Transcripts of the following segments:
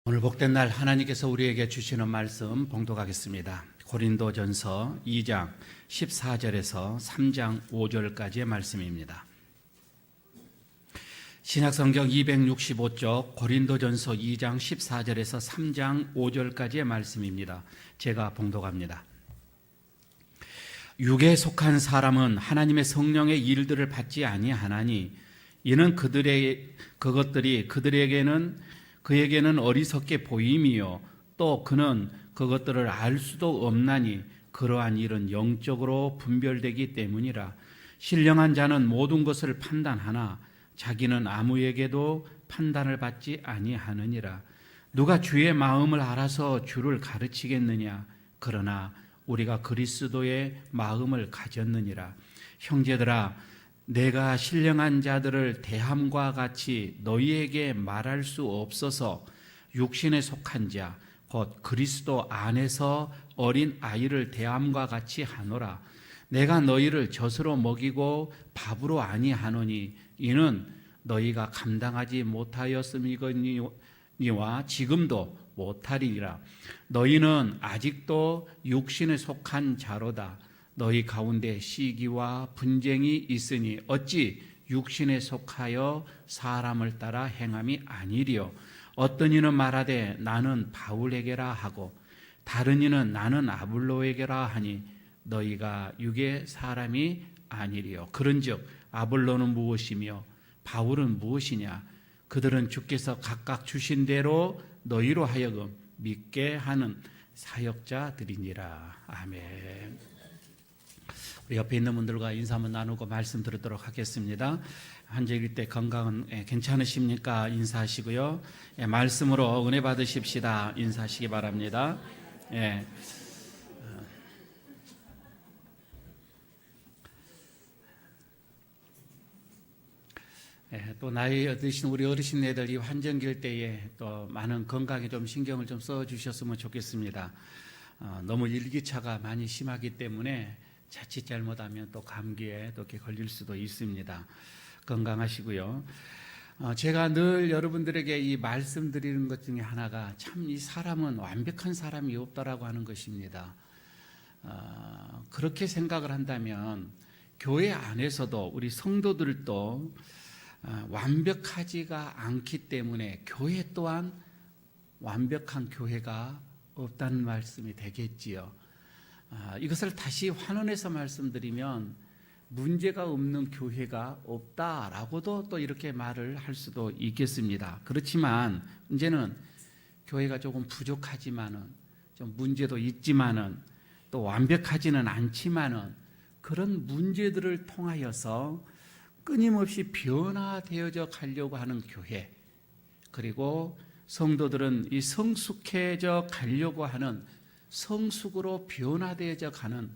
오늘 복된 날 하나님께서 우리에게 주시는 말씀 봉독하겠습니다. 고린도전서 2장 14절에서 3장 5절까지의 말씀입니다. 신약성경 265쪽 고린도전서 2장 14절에서 3장 5절까지의 말씀입니다. 제가 봉독합니다. 육에 속한 사람은 하나님의 성령의 일들을 받지 아니하나니 이는 그것들이 그에게는 어리석게 보임이요 또 그는 그것들을 알 수도 없나니 그러한 일은 영적으로 분별되기 때문이라. 신령한 자는 모든 것을 판단하나 자기는 아무에게도 판단을 받지 아니하느니라. 누가 주의 마음을 알아서 주를 가르치겠느냐. 그러나 우리가 그리스도의 마음을 가졌느니라. 형제들아, 내가 신령한 자들을 대함과 같이 너희에게 말할 수 없어서 육신에 속한 자, 곧 그리스도 안에서 어린 아이를 대함과 같이 하노라. 내가 너희를 젖으로 먹이고 밥으로 아니하노니 이는 너희가 감당하지 못하였음이거니와 지금도 못하리라. 너희는 아직도 육신에 속한 자로다. 너희 가운데 시기와 분쟁이 있으니 어찌 육신에 속하여 사람을 따라 행함이 아니리요. 어떤 이는 말하되 나는 바울에게라 하고 다른 이는 나는 아볼로에게라 하니 너희가 육의 사람이 아니리요. 그런즉 아볼로는 무엇이며 바울은 무엇이냐. 그들은 주께서 각각 주신 대로 너희로 하여금 믿게 하는 사역자들이니라. 아멘. 우리 옆에 있는 분들과 인사 한번 나누고 말씀 들으도록 하겠습니다. 환절기 때 건강은 괜찮으십니까? 인사하시고요. 말씀으로 은혜 받으십시다. 인사하시기 바랍니다. 예. 또 나이 드신 우리 어르신네들 이 환절기 때에 또 많은 건강에 좀 신경을 좀 써주셨으면 좋겠습니다. 너무 일기차가 많이 심하기 때문에 자칫 잘못하면 또 감기에 또 이렇게 걸릴 수도 있습니다. 건강하시고요. 제가 늘 여러분들에게 이 말씀드리는 것 중에 하나가 참 이 사람은 완벽한 사람이 없다라고 하는 것입니다. 그렇게 생각을 한다면 교회 안에서도 우리 성도들도 완벽하지가 않기 때문에 교회 또한 완벽한 교회가 없다는 말씀이 되겠지요. 이것을 다시 환원해서 말씀드리면 문제가 없는 교회가 없다라고도 또 이렇게 말을 할 수도 있겠습니다. 그렇지만 이제는 교회가 조금 부족하지만은 좀 문제도 있지만은 또 완벽하지는 않지만은 그런 문제들을 통하여서 끊임없이 변화되어져 가려고 하는 교회, 그리고 성도들은 이 성숙해져 가려고 하는 성숙으로 변화되어져 가는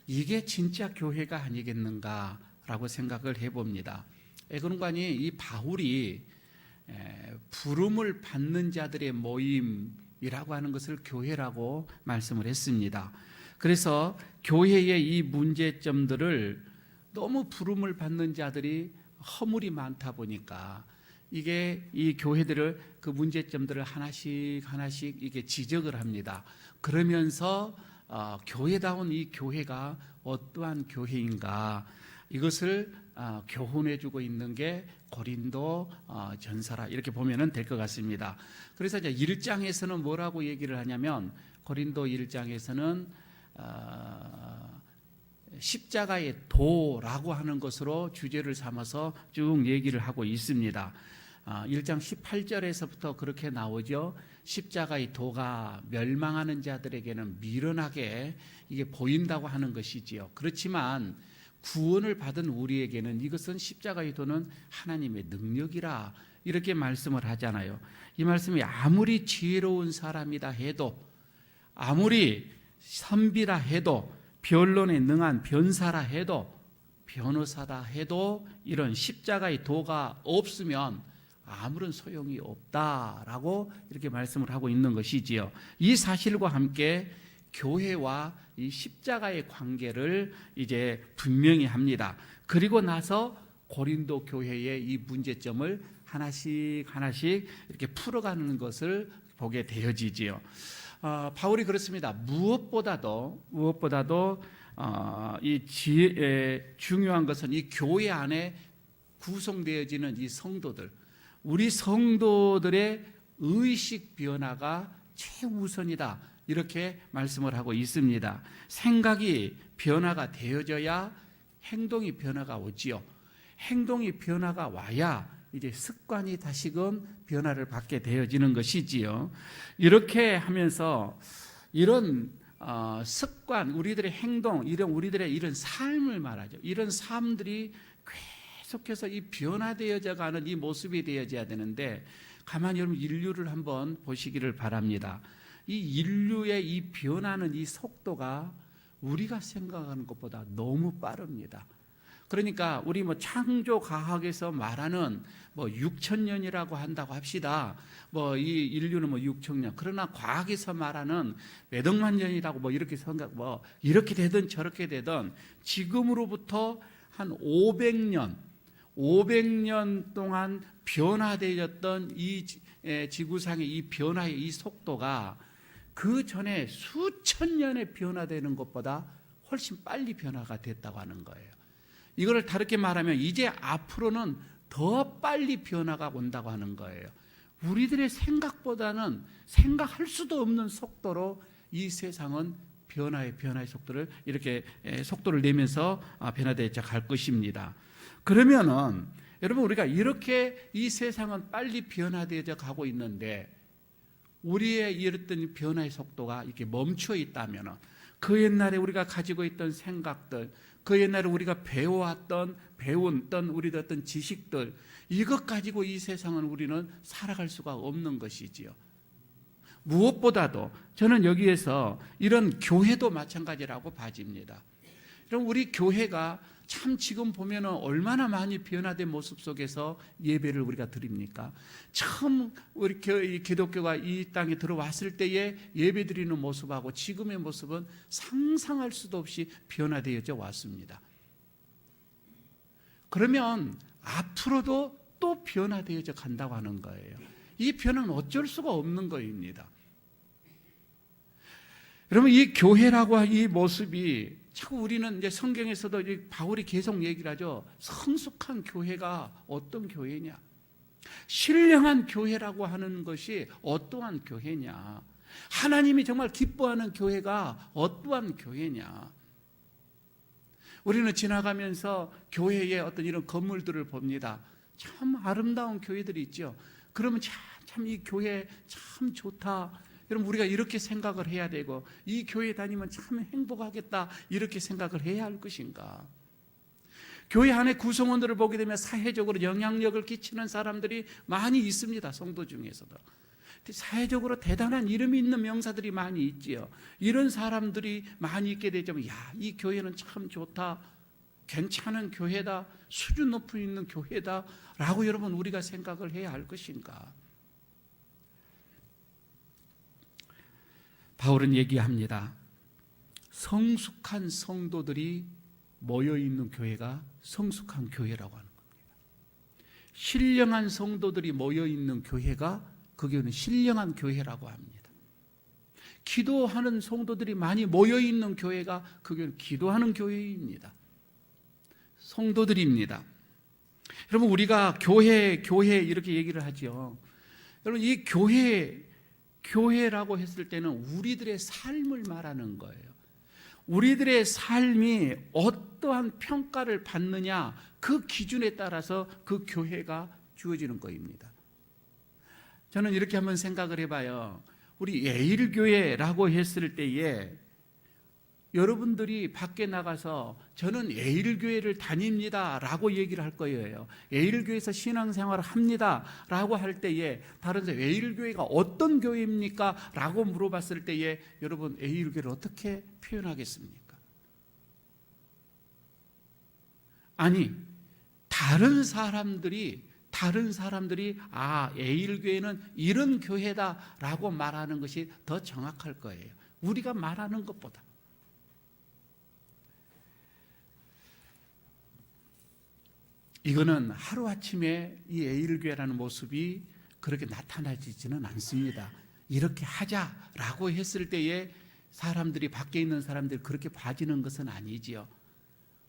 이게 진짜 교회가 아니겠는가라고 생각을 해봅니다. 그런가니 이 바울이 부름을 받는 자들의 모임이라고 하는 것을 교회라고 말씀을 했습니다. 그래서 교회의 이 문제점들을 너무 부름을 받는 자들이 허물이 많다 보니까 이게 이 교회들을 그 문제점들을 하나씩 이게 지적을 합니다. 그러면서 교회다운 이 교회가 어떠한 교회인가 이것을 교훈해주고 있는 게 고린도 전서라 이렇게 보면 될 것 같습니다. 그래서 이제 1장에서는 뭐라고 얘기를 하냐면 고린도 1장에서는 십자가의 도라고 하는 것으로 주제를 삼아서 쭉 얘기를 하고 있습니다. 1장 18절에서부터 그렇게 나오죠. 십자가의 도가 멸망하는 자들에게는 미련하게 이게 보인다고 하는 것이지요. 그렇지만 구원을 받은 우리에게는 이것은 십자가의 도는 하나님의 능력이라 이렇게 말씀을 하잖아요. 이 말씀이 아무리 지혜로운 사람이다 해도 아무리 선비라 해도 변론에 능한 변사라 해도 변호사다 해도 이런 십자가의 도가 없으면 아무런 소용이 없다라고 이렇게 말씀을 하고 있는 것이지요. 이 사실과 함께 교회와 이 십자가의 관계를 이제 분명히 합니다. 그리고 나서 고린도 교회의 이 문제점을 하나씩 이렇게 풀어가는 것을 보게 되어지지요. 바울이 그렇습니다. 무엇보다도 중요한 것은 이 교회 안에 구성되어지는 이 성도들, 우리 성도들의 의식 변화가 최우선이다, 이렇게 말씀을 하고 있습니다. 생각이 변화가 되어져야 행동이 변화가 오지요. 행동이 변화가 와야 이제 습관이 다시금 변화를 받게 되어지는 것이지요. 이렇게 하면서 이런 습관, 우리들의 행동, 우리들의 이런 삶을 말하죠. 이런 삶들이 계속해서 이 변화되어져 가는 이 모습이 되어져야 되는데, 가만히 여러분 인류를 한번 보시기를 바랍니다. 이 인류의 이 변하는 이 속도가 우리가 생각하는 것보다 너무 빠릅니다. 그러니까 우리 창조 과학에서 말하는 6,000년이라고 한다고 합시다. 이 인류는 6,000년. 그러나 과학에서 말하는 몇 억만 년이라고 이렇게 이렇게 되든 저렇게 되든 지금으로부터 한 500년 동안 변화되었던 이 지구상의 이 변화의 이 속도가 그 전에 수천 년에 변화되는 것보다 훨씬 빨리 변화가 됐다고 하는 거예요. 이거를 다르게 말하면 이제 앞으로는 더 빨리 변화가 온다고 하는 거예요. 우리들의 생각보다는 생각할 수도 없는 속도로 이 세상은 변화의 속도를 이렇게 속도를 내면서 변화되어 갈 것입니다. 그러면은 여러분, 우리가 이렇게 이 세상은 빨리 변화되어 가고 있는데 우리의 이랬던 변화의 속도가 이렇게 멈춰 있다면은 그 옛날에 우리가 가지고 있던 생각들, 그 옛날에 우리가 배웠던 우리의 어떤 지식들, 이것 가지고 이 세상은 우리는 살아갈 수가 없는 것이지요. 무엇보다도 저는 여기에서 이런 교회도 마찬가지라고 봐집니다. 그럼 우리 교회가 참 지금 보면은 얼마나 많이 변화된 모습 속에서 예배를 우리가 드립니까? 처음 우리 기독교가 이 땅에 들어왔을 때의 예배 드리는 모습하고 지금의 모습은 상상할 수도 없이 변화되어져 왔습니다. 그러면 앞으로도 또 변화되어져 간다고 하는 거예요. 이 변화는 어쩔 수가 없는 것입니다. 여러분, 이 교회라고 이 모습이 자꾸 우리는 이제 성경에서도 바울이 계속 얘기를 하죠. 성숙한 교회가 어떤 교회냐? 신령한 교회라고 하는 것이 어떠한 교회냐? 하나님이 정말 기뻐하는 교회가 어떠한 교회냐? 우리는 지나가면서 교회의 어떤 이런 건물들을 봅니다. 참 아름다운 교회들이 있죠. 그러면 참 이 교회 참 좋다. 여러분, 우리가 이렇게 생각을 해야 되고 이 교회 다니면 참 행복하겠다, 이렇게 생각을 해야 할 것인가? 교회 안에 구성원들을 보게 되면 사회적으로 영향력을 끼치는 사람들이 많이 있습니다. 성도 중에서도 사회적으로 대단한 이름이 있는 명사들이 많이 있지요. 이런 사람들이 많이 있게 되자면, 이 교회는 참 좋다, 괜찮은 교회다, 수준 높은 있는 교회다 라고 여러분 우리가 생각을 해야 할 것인가? 바울은 얘기합니다. 성숙한 성도들이 모여있는 교회가 성숙한 교회라고 하는 겁니다. 신령한 성도들이 모여있는 교회가, 그 교회는 신령한 교회라고 합니다. 기도하는 성도들이 많이 모여있는 교회가, 그 교회는 기도하는 교회입니다. 성도들입니다. 여러분, 우리가 교회 이렇게 얘기를 하죠. 여러분, 이 교회라고 했을 때는 우리들의 삶을 말하는 거예요. 우리들의 삶이 어떠한 평가를 받느냐, 그 기준에 따라서 그 교회가 주어지는 것입니다. 저는 이렇게 한번 생각을 해봐요. 우리 에일교회라고 했을 때에 여러분들이 밖에 나가서 저는 에일교회를 다닙니다 라고 얘기를 할 거예요. 에일교회에서 신앙생활을 합니다 라고 할 때에 다른 사람, 에일교회가 어떤 교회입니까? 라고 물어봤을 때에 여러분, 에일교회를 어떻게 표현하겠습니까? 아니, 다른 사람들이 에일교회는 이런 교회다 라고 말하는 것이 더 정확할 거예요. 우리가 말하는 것보다. 이거는 하루아침에 이 에일교회라는 모습이 그렇게 나타나지는 않습니다. 이렇게 하자라고 했을 때에 사람들이 밖에 있는 사람들이 그렇게 봐지는 것은 아니지요.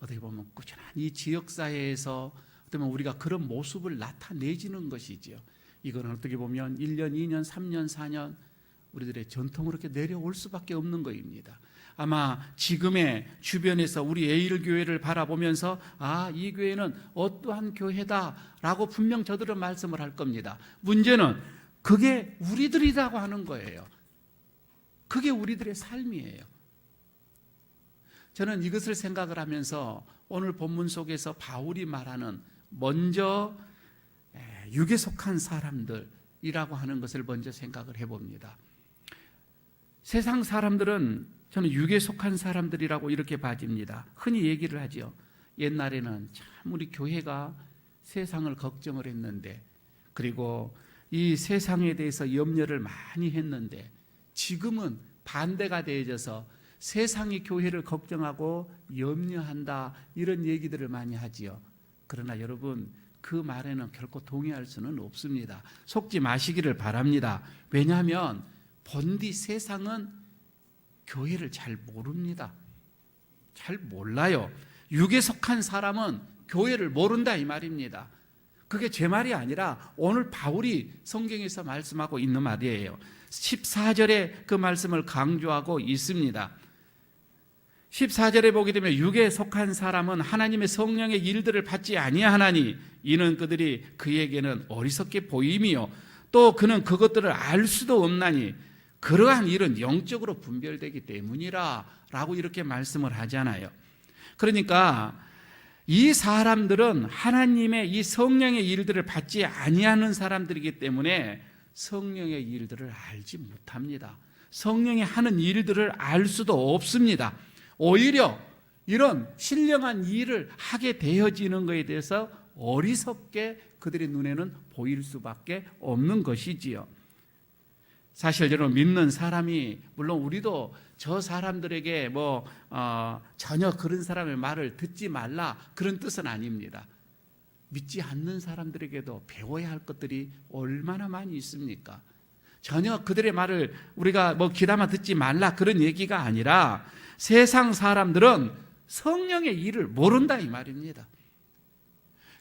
어떻게 보면 꾸준히 지역사회에서 어떻게 보면 우리가 그런 모습을 나타내지는 것이지요. 이건 어떻게 보면 1년, 2년, 3년, 4년 우리들의 전통으로 이렇게 내려올 수밖에 없는 것입니다. 아마 지금의 주변에서 우리 에일교회를 바라보면서 이 교회는 어떠한 교회다라고 분명 저들은 말씀을 할 겁니다. 문제는 그게 우리들이라고 하는 거예요. 그게 우리들의 삶이에요. 저는 이것을 생각을 하면서 오늘 본문 속에서 바울이 말하는 먼저 육에 속한 사람들이라고 하는 것을 먼저 생각을 해봅니다. 세상 사람들은 저는 육에 속한 사람들이라고 이렇게 봐집니다. 흔히 얘기를 하죠. 옛날에는 참 우리 교회가 세상을 걱정을 했는데, 그리고 이 세상에 대해서 염려를 많이 했는데, 지금은 반대가 되어져서 세상이 교회를 걱정하고 염려한다, 이런 얘기들을 많이 하지요. 그러나 여러분, 그 말에는 결코 동의할 수는 없습니다. 속지 마시기를 바랍니다. 왜냐하면 본디 세상은 교회를 잘 모릅니다. 잘 몰라요. 육에 속한 사람은 교회를 모른다, 이 말입니다. 그게 제 말이 아니라 오늘 바울이 성경에서 말씀하고 있는 말이에요. 14절에 그 말씀을 강조하고 있습니다. 14절에 보게 되면 육에 속한 사람은 하나님의 성령의 일들을 받지 아니하나니 이는 그들이 그에게는 어리석게 보임이요 또 그는 그것들을 알 수도 없나니 그러한 일은 영적으로 분별되기 때문이라 라고 이렇게 말씀을 하잖아요. 그러니까 이 사람들은 하나님의 이 성령의 일들을 받지 아니하는 사람들이기 때문에 성령의 일들을 알지 못합니다. 성령이 하는 일들을 알 수도 없습니다. 오히려 이런 신령한 일을 하게 되어지는 것에 대해서 어리석게 그들의 눈에는 보일 수밖에 없는 것이지요. 사실 여러분, 믿는 사람이, 물론 우리도 저 사람들에게 전혀 그런 사람의 말을 듣지 말라, 그런 뜻은 아닙니다. 믿지 않는 사람들에게도 배워야 할 것들이 얼마나 많이 있습니까? 전혀 그들의 말을 우리가 귀담아 듣지 말라, 그런 얘기가 아니라 세상 사람들은 성령의 일을 모른다, 이 말입니다.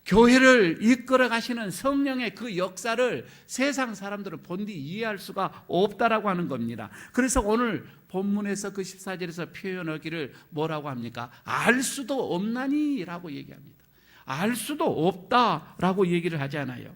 교회를 이끌어 가시는 성령의 그 역사를 세상 사람들은 본디 이해할 수가 없다라고 하는 겁니다. 그래서 오늘 본문에서 그 14절에서 표현하기를 뭐라고 합니까? 알 수도 없나니 라고 얘기합니다. 알 수도 없다라고 얘기를 하잖아요.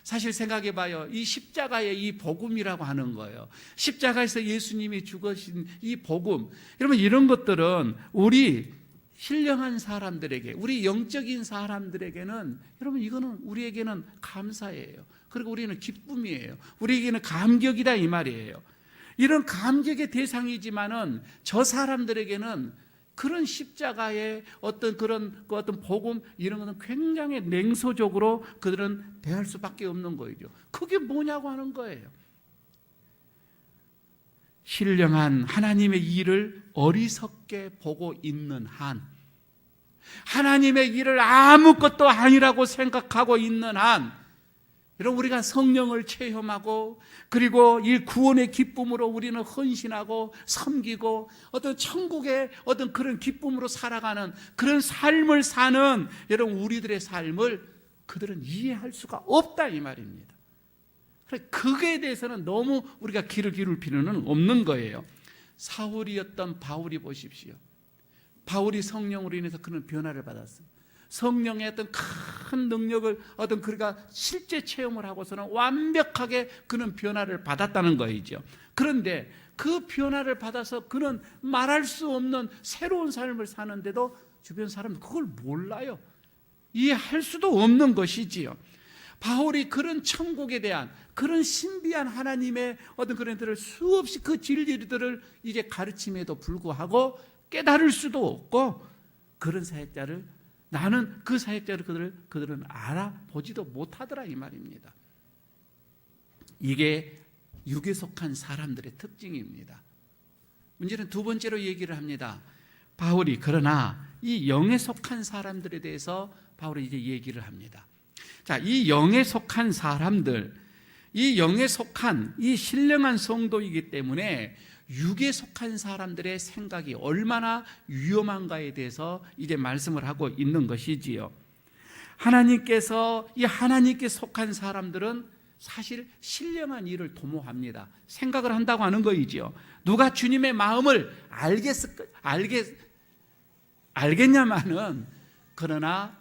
사실 생각해 봐요. 이 십자가의 이 복음이라고 하는 거예요. 십자가에서 예수님이 죽으신 이 복음, 여러분, 이런 것들은 우리 신령한 사람들에게, 우리 영적인 사람들에게는, 여러분, 이거는 우리에게는 감사예요. 그리고 우리는 기쁨이에요. 우리에게는 감격이다, 이 말이에요. 이런 감격의 대상이지만은 저 사람들에게는 그런 십자가의 어떤 복음, 이런 것은 굉장히 냉소적으로 그들은 대할 수밖에 없는 거죠. 그게 뭐냐고 하는 거예요. 신령한 하나님의 일을 어리석게 보고 있는 한, 하나님의 일을 아무것도 아니라고 생각하고 있는 한, 여러분, 우리가 성령을 체험하고 그리고 이 구원의 기쁨으로 우리는 헌신하고 섬기고 어떤 천국의 어떤 그런 기쁨으로 살아가는 그런 삶을 사는 여러분, 우리들의 삶을 그들은 이해할 수가 없다, 이 말입니다. 그거에 대해서는 너무 우리가 귀를 기울일 필요는 없는 거예요. 사울이었던 바울이 보십시오. 바울이 성령으로 인해서 그런 변화를 받았어요. 성령의 어떤 큰 능력을 그가 실제 체험을 하고서는 완벽하게 그는 변화를 받았다는 거이죠. 그런데 그 변화를 받아서 그는 말할 수 없는 새로운 삶을 사는데도 주변 사람은 그걸 몰라요. 이해할 수도 없는 것이지요. 바울이 그런 천국에 대한 그런 신비한 하나님의 그런 들을 수없이 그 진리들을 이제 가르침에도 불구하고 깨달을 수도 없고, 그런 사역자를, 나는 그 사역자를 그들은 알아보지도 못하더라, 이 말입니다. 이게 육에 속한 사람들의 특징입니다. 문제는 두 번째로 얘기를 합니다. 바울이, 그러나 이 영에 속한 사람들에 대해서 바울이 이제 얘기를 합니다. 자, 이 영에 속한 사람들, 이 영에 속한 이 신령한 성도이기 때문에 육에 속한 사람들의 생각이 얼마나 위험한가에 대해서 이제 말씀을 하고 있는 것이지요. 하나님께서 이 하나님께 속한 사람들은 사실 신령한 일을 도모합니다. 생각을 한다고 하는 거이지요. 누가 주님의 마음을 알겠냐마는, 그러나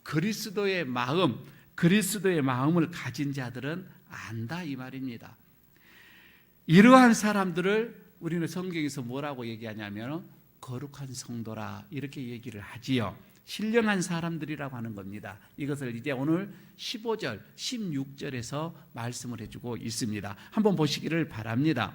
그리스도의 마음을 가진 자들은 안다 이 말입니다. 이러한 사람들을 우리는 성경에서 뭐라고 얘기하냐면 거룩한 성도라 이렇게 얘기를 하지요. 신령한 사람들이라고 하는 겁니다. 이것을 이제 오늘 15절, 16절에서 말씀을 해주고 있습니다. 한번 보시기를 바랍니다.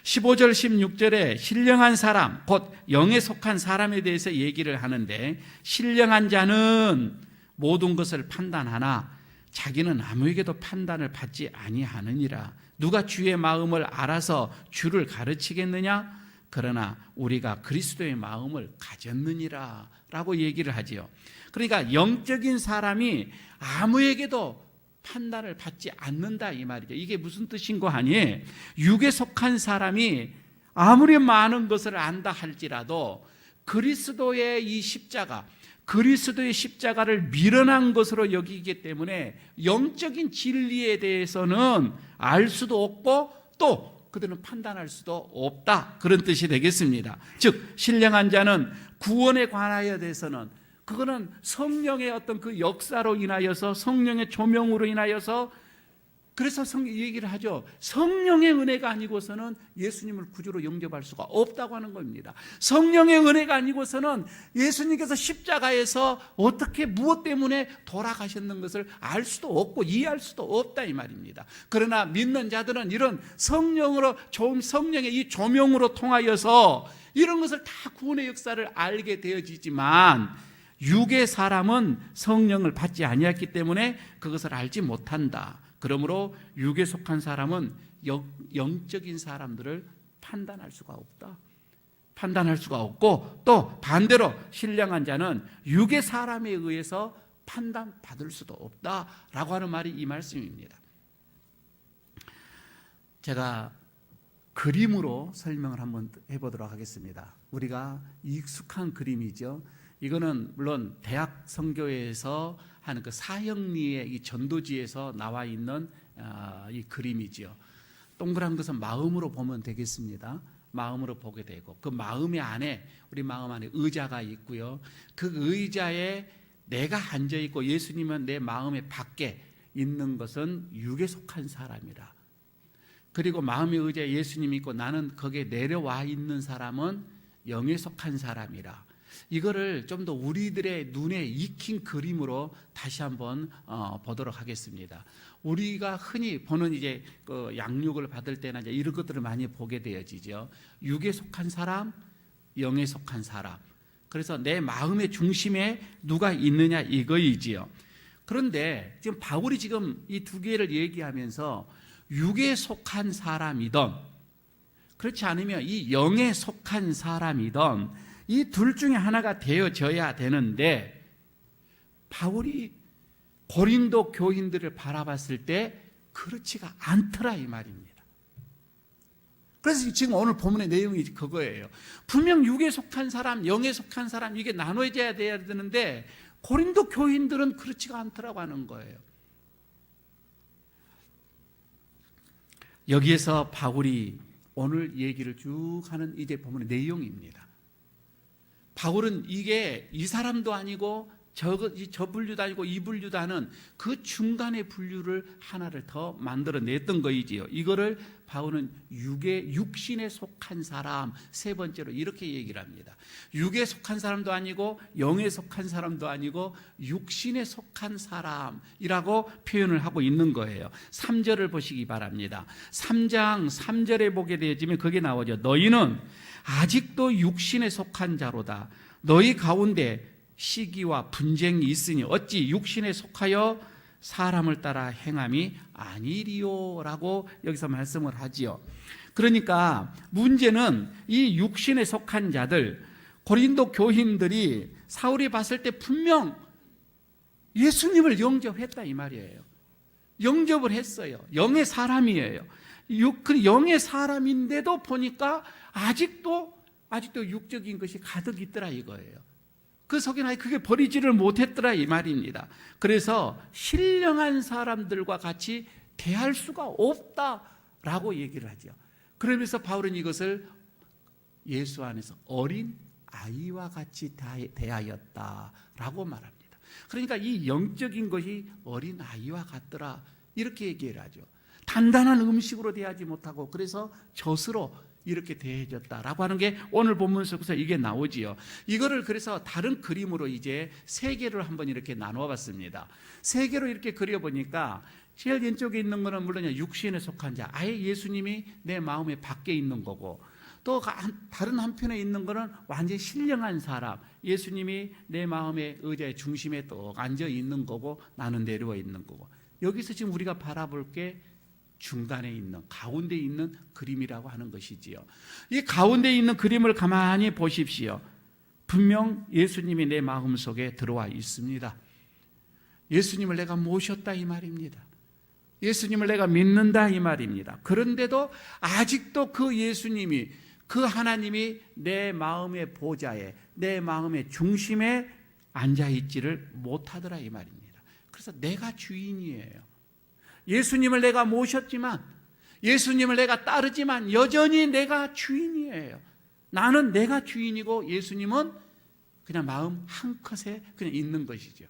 15절, 16절에 신령한 사람, 곧 영에 속한 사람에 대해서 얘기를 하는데, 신령한 자는 모든 것을 판단하나 자기는 아무에게도 판단을 받지 아니하느니라. 누가 주의 마음을 알아서 주를 가르치겠느냐? 그러나 우리가 그리스도의 마음을 가졌느니라 라고 얘기를 하지요. 그러니까 영적인 사람이 아무에게도 판단을 받지 않는다 이 말이죠. 이게 무슨 뜻인고 하니, 육에 속한 사람이 아무리 많은 것을 안다 할지라도 그리스도의 이 십자가, 그리스도의 십자가를 미련한 것으로 여기기 때문에 영적인 진리에 대해서는 알 수도 없고 또 그들은 판단할 수도 없다, 그런 뜻이 되겠습니다. 즉 신령한 자는 구원에 관하여 대해서는, 그거는 성령의 어떤 그 역사로 인하여서, 성령의 조명으로 인하여서, 그래서 얘기를 하죠. 성령의 은혜가 아니고서는 예수님을 구주로 영접할 수가 없다고 하는 겁니다. 성령의 은혜가 아니고서는 예수님께서 십자가에서 어떻게 무엇 때문에 돌아가셨는 것을 알 수도 없고 이해할 수도 없다 이 말입니다. 그러나 믿는 자들은 이런 성령의 이 조명으로 통하여서 이런 것을 다 구원의 역사를 알게 되어지지만, 육의 사람은 성령을 받지 아니했기 때문에 그것을 알지 못한다. 그러므로 육에 속한 사람은 영적인 사람들을 판단할 수가 없다. 판단할 수가 없고, 또 반대로 신령한 자는 육의 사람에 의해서 판단받을 수도 없다라고 하는 말이 이 말씀입니다. 제가 그림으로 설명을 한번 해보도록 하겠습니다. 우리가 익숙한 그림이죠. 이거는 물론 대학 선교회에서 하는 그 사형리의 이 전도지에서 나와 있는 이 그림이죠. 동그란 것은 마음으로 보면 되겠습니다. 마음으로 보게 되고, 그 마음의 안에, 우리 마음 안에 의자가 있고요. 그 의자에 내가 앉아 있고 예수님은 내 마음의 밖에 있는 것은 육에 속한 사람이라. 그리고 마음의 의자에 예수님이 있고 나는 거기에 내려와 있는 사람은 영에 속한 사람이라. 이거를 좀 더 우리들의 눈에 익힌 그림으로 다시 한번 보도록 하겠습니다. 우리가 흔히 보는 이제 그 양육을 받을 때나 이제 이런 것들을 많이 보게 되어지죠. 육에 속한 사람, 영에 속한 사람. 그래서 내 마음의 중심에 누가 있느냐 이거이지요. 그런데 지금 바울이 지금 이 두 개를 얘기하면서 육에 속한 사람이든 그렇지 않으면 이 영에 속한 사람이든 이 둘 중에 하나가 되어져야 되는데, 바울이 고린도 교인들을 바라봤을 때 그렇지가 않더라 이 말입니다. 그래서 지금 오늘 본문의 내용이 그거예요. 분명 육에 속한 사람, 영에 속한 사람, 이게 나눠져야 돼야 되는데 고린도 교인들은 그렇지가 않더라고 하는 거예요. 여기에서 바울이 오늘 얘기를 쭉 하는 이제 본문의 내용입니다. 바울은 이게 이 사람도 아니고 저 분류도 아니고 이 분류도 하는 그 중간의 분류를 하나를 더 만들어냈던 거이지요. 이거를 바울은 육신에 속한 사람, 세 번째로 이렇게 얘기를 합니다. 육에 속한 사람도 아니고 영에 속한 사람도 아니고 육신에 속한 사람이라고 표현을 하고 있는 거예요. 3절을 보시기 바랍니다. 3장 3절에 보게 되어지면 거기에 나오죠. 너희는 아직도 육신에 속한 자로다. 너희 가운데 시기와 분쟁이 있으니 어찌 육신에 속하여 사람을 따라 행함이 아니리요라고 여기서 말씀을 하지요. 그러니까 문제는 이 육신에 속한 자들, 고린도 교인들이 사울이 봤을 때 분명 예수님을 영접했다 이 말이에요. 영접을 했어요. 영의 사람이에요. 그 영의 사람인데도 보니까 아직도 육적인 것이 가득 있더라 이거예요. 그 속에는 그게 버리지를 못했더라 이 말입니다. 그래서 신령한 사람들과 같이 대할 수가 없다라고 얘기를 하죠. 그러면서 바울은 이것을 예수 안에서 어린 아이와 같이 대하였다라고 말합니다. 그러니까 이 영적인 것이 어린 아이와 같더라 이렇게 얘기를 하죠. 단단한 음식으로 대하지 못하고 그래서 젖으로 이렇게 대해졌다라고 하는 게 오늘 본문 속에서 이게 나오지요. 이거를 그래서 다른 그림으로 이제 세 개를 한번 이렇게 나누어 봤습니다. 세 개로 이렇게 그려보니까 제일 왼쪽에 있는 거는 물론 육신에 속한 자, 아예 예수님이 내 마음에 밖에 있는 거고, 또 다른 한편에 있는 거는 완전히 신령한 사람, 예수님이 내 마음의 의자의 중심에 또 앉아 있는 거고 나는 내려와 있는 거고, 여기서 지금 우리가 바라볼 게 중간에 있는 가운데 있는 그림이라고 하는 것이지요. 이 가운데 있는 그림을 가만히 보십시오. 분명 예수님이 내 마음속에 들어와 있습니다. 예수님을 내가 모셨다 이 말입니다. 예수님을 내가 믿는다 이 말입니다. 그런데도 아직도 그 예수님이, 그 하나님이 내 마음의 보좌에, 내 마음의 중심에 앉아있지를 못하더라 이 말입니다. 그래서 내가 주인이에요. 예수님을 내가 모셨지만, 예수님을 내가 따르지만 여전히 내가 주인이에요. 나는 내가 주인이고 예수님은 그냥 마음 한 컷에 그냥 있는 것이죠.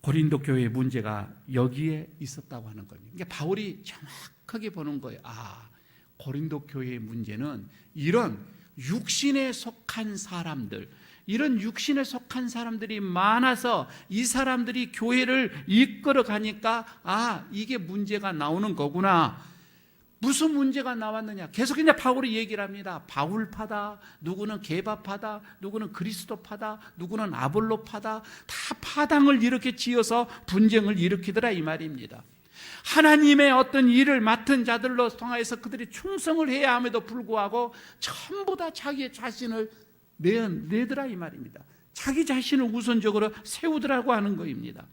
고린도 교회의 문제가 여기에 있었다고 하는 겁니다. 그러니까 바울이 정확하게 보는 거예요. 고린도 교회의 문제는 이런 육신에 속한 사람들, 이런 육신에 속한 사람들이 많아서 이 사람들이 교회를 이끌어 가니까 이게 문제가 나오는 거구나. 무슨 문제가 나왔느냐? 계속 이제 바울이 얘기를 합니다. 바울파다, 누구는 게바파다, 누구는 그리스도파다, 누구는 아볼로파다, 다 파당을 이렇게 지어서 분쟁을 일으키더라 이 말입니다. 하나님의 어떤 일을 맡은 자들로 통하여서 그들이 충성을 해야 함에도 불구하고 전부 다 자기의 자신을 내더라 이 말입니다. 자기 자신을 우선적으로 세우더라고 하는 것입니다.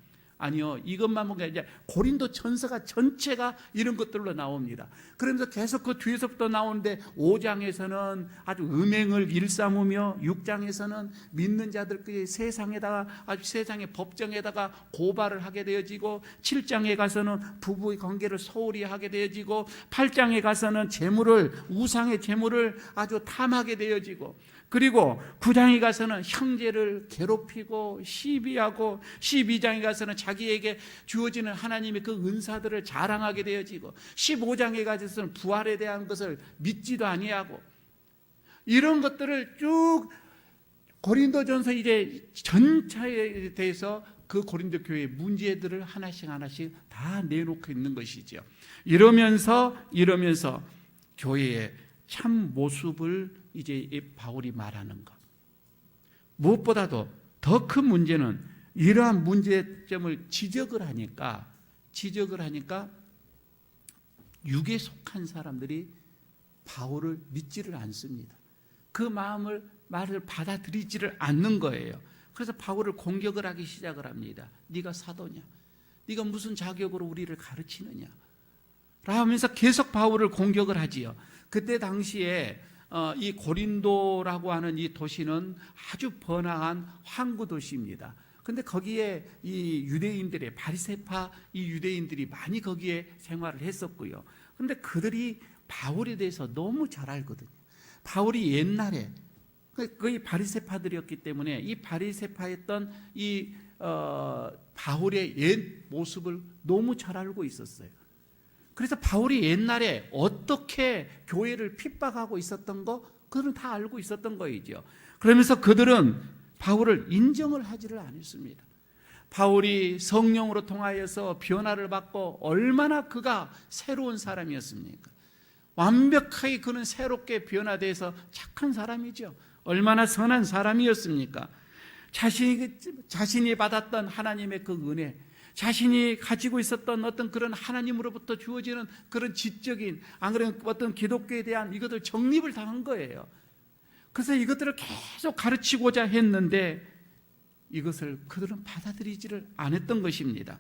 아니요, 이것만 보면 이제 고린도 전서가 전체가 이런 것들로 나옵니다. 그러면서 계속 그 뒤에서부터 나오는데 5장에서는 아주 음행을 일삼으며 6장에서는 믿는 자들끼리 세상에다가 아주 세상의 법정에다가 고발을 하게 되어지고 7장에 가서는 부부의 관계를 소홀히 하게 되어지고 8장에 가서는 우상의 재물을 아주 탐하게 되어지고, 그리고 9장에 가서는 형제를 괴롭히고 시비하고 12장에 가서는 자기에게 주어지는 하나님의 그 은사들을 자랑하게 되어지고 15장에 가서는 부활에 대한 것을 믿지도 아니하고, 이런 것들을 쭉 고린도전서 이제 전체에 대해서 그 고린도 교회의 문제들을 하나씩 다 내놓고 있는 것이죠. 이러면서 교회의 참 모습을 이제 바울이 말하는 것. 무엇보다도 더 큰 문제는 이러한 문제점을 지적을 하니까 육에 속한 사람들이 바울을 믿지를 않습니다. 그 말을 받아들이지를 않는 거예요. 그래서 바울을 공격을 하기 시작을 합니다. 네가 사도냐? 네가 무슨 자격으로 우리를 가르치느냐? 라면서 계속 바울을 공격을 하지요. 그때 당시에 이 고린도라고 하는 이 도시는 아주 번화한 항구 도시입니다. 근데 거기에 이 유대인들의 바리새파 이 유대인들이 많이 거기에 생활을 했었고요. 근데 그들이 바울에 대해서 너무 잘 알거든요. 바울이 옛날에 거의 바리새파들이었기 때문에 이 바리새파였던 이 바울의 옛 모습을 너무 잘 알고 있었어요. 그래서 바울이 옛날에 어떻게 교회를 핍박하고 있었던 거 그들은 다 알고 있었던 거이죠. 그러면서 그들은 바울을 인정을 하지를 않았습니다. 바울이 성령으로 통하여서 변화를 받고 얼마나 그가 새로운 사람이었습니까? 완벽하게 그는 새롭게 변화돼서 착한 사람이죠. 얼마나 선한 사람이었습니까? 자신이 받았던 하나님의 그 은혜, 자신이 가지고 있었던 어떤 그런 하나님으로부터 주어지는 그런 지적인, 안 그러면 어떤 기독교에 대한 이것들 정립을 당한 거예요. 그래서 이것들을 계속 가르치고자 했는데 이것을 그들은 받아들이지를 않았던 것입니다.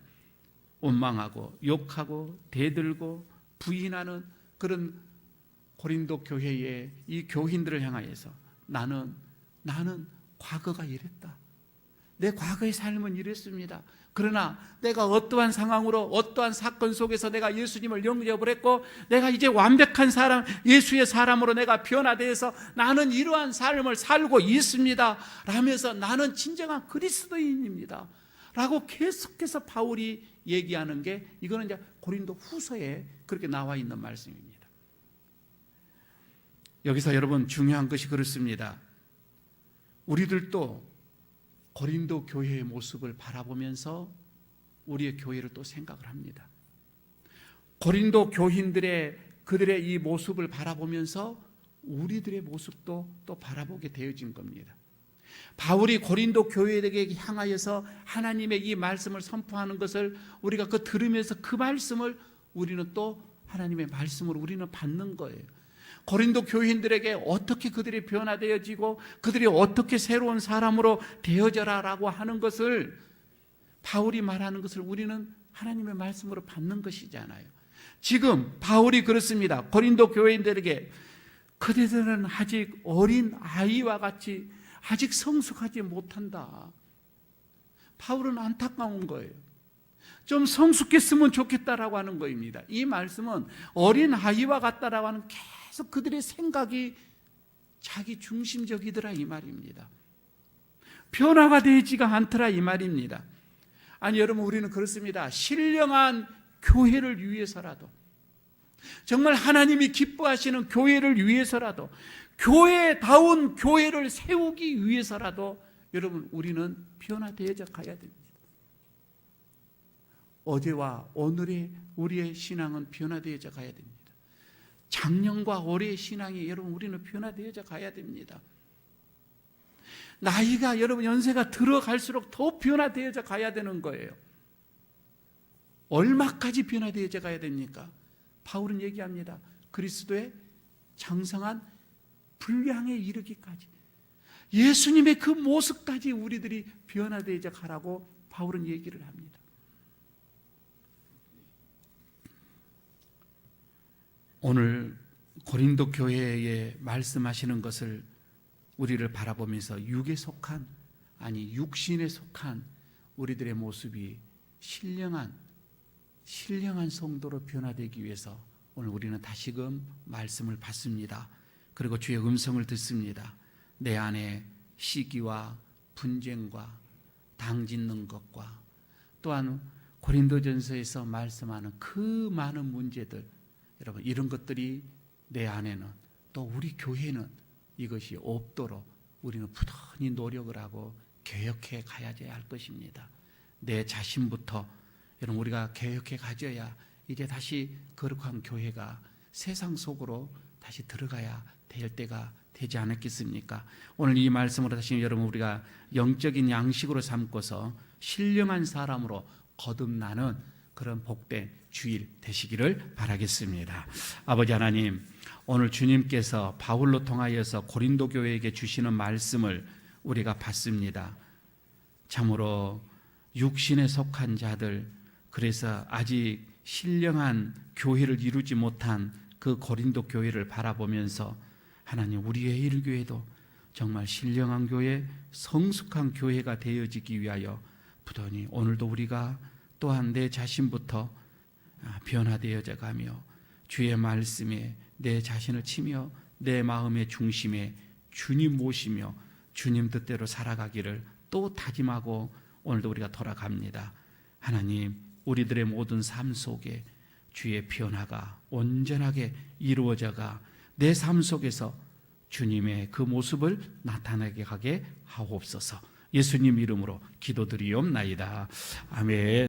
원망하고 욕하고 대들고 부인하는 그런 고린도 교회의 이 교인들을 향하여서 나는 과거가 이랬다. 내 과거의 삶은 이랬습니다. 그러나 내가 어떠한 상황으로 어떠한 사건 속에서 내가 예수님을 영접을 했고 내가 이제 완벽한 사람, 예수의 사람으로 내가 변화되어서 나는 이러한 삶을 살고 있습니다 라면서 나는 진정한 그리스도인입니다 라고 계속해서 바울이 얘기하는 게, 이거는 이제 고린도 후서에 그렇게 나와 있는 말씀입니다. 여기서 여러분 중요한 것이 그렇습니다. 우리들도 고린도 교회의 모습을 바라보면서 우리의 교회를 또 생각을 합니다. 고린도 교인들의 그들의 이 모습을 바라보면서 우리들의 모습도 또 바라보게 되어진 겁니다. 바울이 고린도 교회에게 향하여서 하나님의 이 말씀을 선포하는 것을 우리가 들으면서 그 말씀을 우리는 또 하나님의 말씀으로 우리는 받는 거예요. 고린도 교인들에게 어떻게 그들이 변화되어지고 그들이 어떻게 새로운 사람으로 되어져라라고 하는 것을, 바울이 말하는 것을 우리는 하나님의 말씀으로 받는 것이잖아요. 지금 바울이 그렇습니다. 고린도 교인들에게 그대들은 아직 어린 아이와 같이 아직 성숙하지 못한다. 바울은 안타까운 거예요. 좀 성숙했으면 좋겠다라고 하는 거입니다. 이 말씀은 어린 아이와 같다라고 하는 계속 그들의 생각이 자기 중심적이더라 이 말입니다. 변화가 되지가 않더라 이 말입니다. 아니 여러분, 우리는 그렇습니다. 신령한 교회를 위해서라도, 정말 하나님이 기뻐하시는 교회를 위해서라도, 교회다운 교회를 세우기 위해서라도 여러분 우리는 변화되어져 가야 됩니다. 어제와 오늘의 우리의 신앙은 변화되어져 가야 됩니다. 작년과 올해의 신앙이 여러분 우리는 변화되어져 가야 됩니다. 나이가 여러분 연세가 들어갈수록 더 변화되어져 가야 되는 거예요. 얼마까지 변화되어져 가야 됩니까? 바울은 얘기합니다. 그리스도의 장성한 분량에 이르기까지, 예수님의 그 모습까지 우리들이 변화되어져 가라고 바울은 얘기를 합니다. 오늘 고린도 교회에 말씀하시는 것을 우리를 바라보면서 육에 속한, 아니 육신에 속한 우리들의 모습이 신령한 성도로 변화되기 위해서 오늘 우리는 다시금 말씀을 받습니다. 그리고 주의 음성을 듣습니다. 내 안에 시기와 분쟁과 당짓는 것과 또한 고린도전서에서 말씀하는 그 많은 문제들, 여러분 이런 것들이 내 안에는, 또 우리 교회는 이것이 없도록 우리는 부단히 노력을 하고 개혁해 가야 할 것입니다. 내 자신부터 여러분 우리가 개혁해 가져야 이제 다시 거룩한 교회가 세상 속으로 다시 들어가야 될 때가 되지 않았겠습니까? 오늘 이 말씀으로 다시 여러분 우리가 영적인 양식으로 삼고서 신령한 사람으로 거듭나는 그런 복된 주일 되시기를 바라겠습니다. 아버지 하나님, 오늘 주님께서 바울로 통하여서 고린도 교회에게 주시는 말씀을 우리가 받습니다. 참으로 육신에 속한 자들, 그래서 아직 신령한 교회를 이루지 못한 그 고린도 교회를 바라보면서 하나님, 우리의 일교회도 정말 신령한 교회, 성숙한 교회가 되어지기 위하여 부단히 오늘도 우리가 또한 내 자신부터 변화되어져 가며 주의 말씀에 내 자신을 치며 내 마음의 중심에 주님 모시며 주님 뜻대로 살아가기를 또 다짐하고 오늘도 우리가 돌아갑니다. 하나님, 우리들의 모든 삶 속에 주의 변화가 온전하게 이루어져가 내 삶 속에서 주님의 그 모습을 나타나게 하게 하옵소서. 예수님 이름으로 기도드리옵나이다. 아멘.